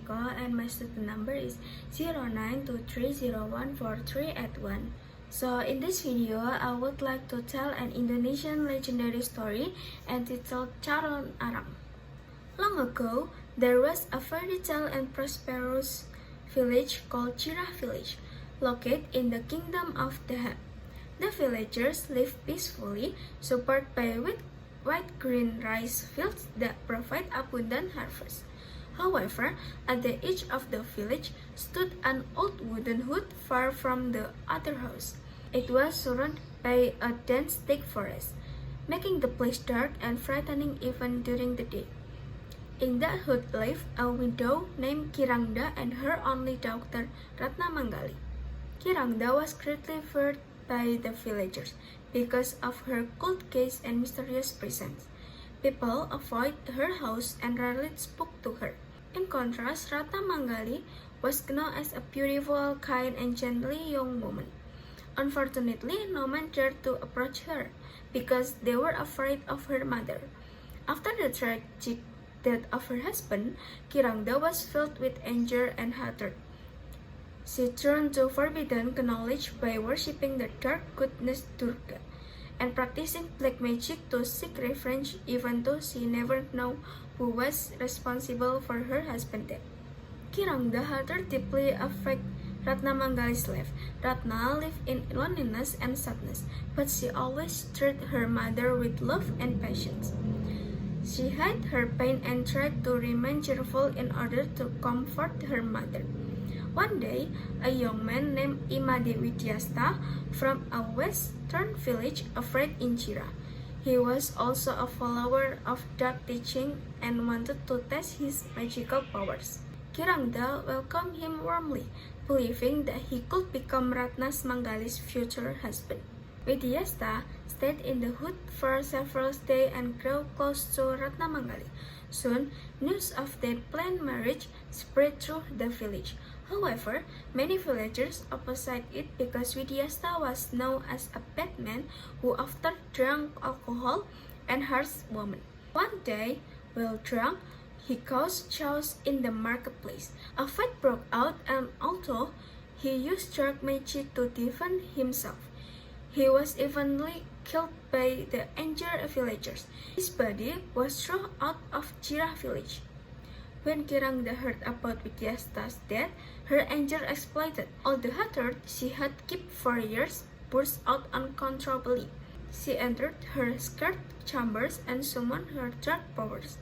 Nico and my student number is 0923014381. So in this video, I would like to tell an Indonesian legendary story entitled Calon Arang. Long ago, there was a fairy tale and prosperous village called Cirah Village, located in the kingdom of Deha. The villagers lived peacefully, supported by white-green rice fields that provide abundant harvest. However, at the edge of the village stood an old wooden hut far from the other house. It was surrounded by a dense thick forest, making the place dark and frightening even during the day. In that hut lived a widow named Kirangda and her only daughter Ratna Manggali. Kirangda was greatly feared by the villagers because of her cold gaze and mysterious presence. People avoided her house and rarely spoke to her. In contrast, Ratna Manggali was known as a beautiful, kind, and gently young woman. Unfortunately, no man dared to approach her because they were afraid of her mother. After the tragic death of her husband, Kirangda was filled with anger and hatred. She turned to forbidden knowledge by worshipping the dark goddess Durga and practicing black magic to seek revenge, even though she never knew who was responsible for her husband's death. Kirangda's hatred deeply affected Ratna Mangali's life. Ratna lived in loneliness and sadness, but she always treated her mother with love and patience. She hid her pain and tried to remain cheerful in order to comfort her mother. One day, a young man named Imade Widyasta from a western village arrived in Cirah. He was also a follower of dark teaching and wanted to test his magical powers. Kirangda welcomed him warmly, believing that he could become Ratna Mangali's future husband. Widyasta stayed in the hut for several days and grew close to Ratna Mangali. Soon, news of their planned marriage spread through the village. However, many villagers opposed it because Widyasta was known as a bad man who often drank alcohol and harassed women. One day, while drunk, he caused chaos in the marketplace. A fight broke out, and although he used dark magic to defend himself, he was eventually killed by the injured villagers. His body was thrown out of Cirah village. When Kirangda heard about Widyasta's death, her anger exploded. All the hatred she had kept for years burst out uncontrollably. She entered her sacred chambers and summoned her dark powers.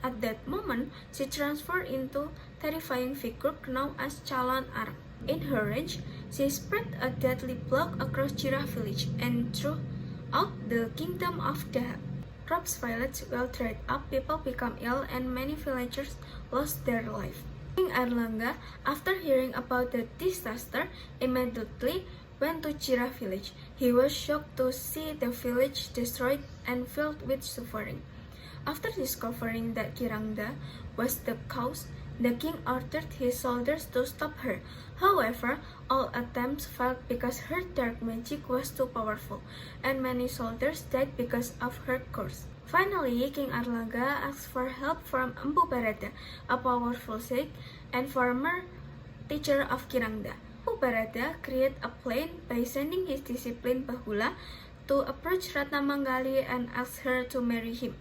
At that moment, she transformed into a terrifying figure known as Calon Arang. In her rage, she spread a deadly plague across Cirah village and throughout the kingdom of Deha. Crops failed, well dried up, people became ill, and many villagers lost their life. King Airlangga, after hearing about the disaster, immediately went to Cirah village. He was shocked to see the village destroyed and filled with suffering. After discovering that Kirangda was the cause, the king ordered his soldiers to stop her. However, all attempts failed because her dark magic was too powerful, and many soldiers died because of her curse. Finally, King Airlangga asked for help from Empu Bharatha, a powerful sage and former teacher of Kirangda. Empu Bharatha created a plan by sending his disciple Bahula to approach Ratna Mangali and ask her to marry him.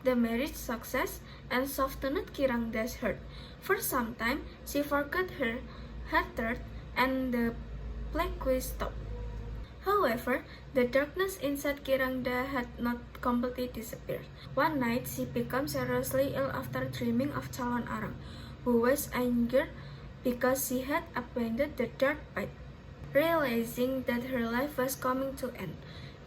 The marriage success and softened Kirangda's heart. For some time, she forgot her hatred and the plague stopped. However, the darkness inside Kirangda had not completely disappeared. One night, she became seriously ill after dreaming of Calon Arang, who was angered because she had abandoned the dark path. Realizing that her life was coming to an end,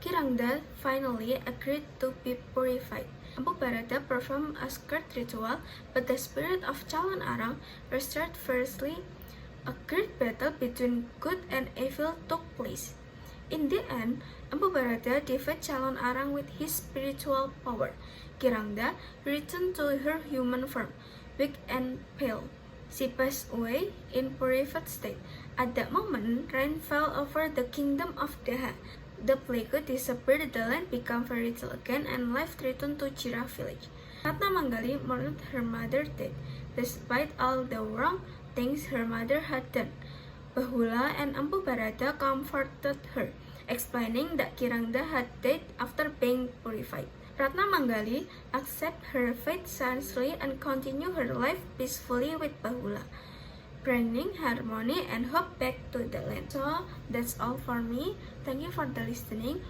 Kirangda finally agreed to be purified. Empu Bharatha performed a sacred ritual, but the spirit of Calon Arang restored fiercely. A great battle between good and evil took place. In the end, Empu Bharatha defeated Calon Arang with his spiritual power. Kirangda returned to her human form, weak and pale. She passed away in purified state. At that moment, rain fell over the kingdom of Deha. The plague disappeared, the land became fairy tale again, and life returned to Cirah village. Ratna Mangali mourned her mother's death, despite all the wrong things her mother had done. Bahula and Empu Barada comforted her, explaining that Kiranga had died after being purified. Ratna Manggali accepted her fate seriously and continued her life peacefully with Bahula, bringing harmony and hope back to the land. So that's all for me. Thank you for the listening.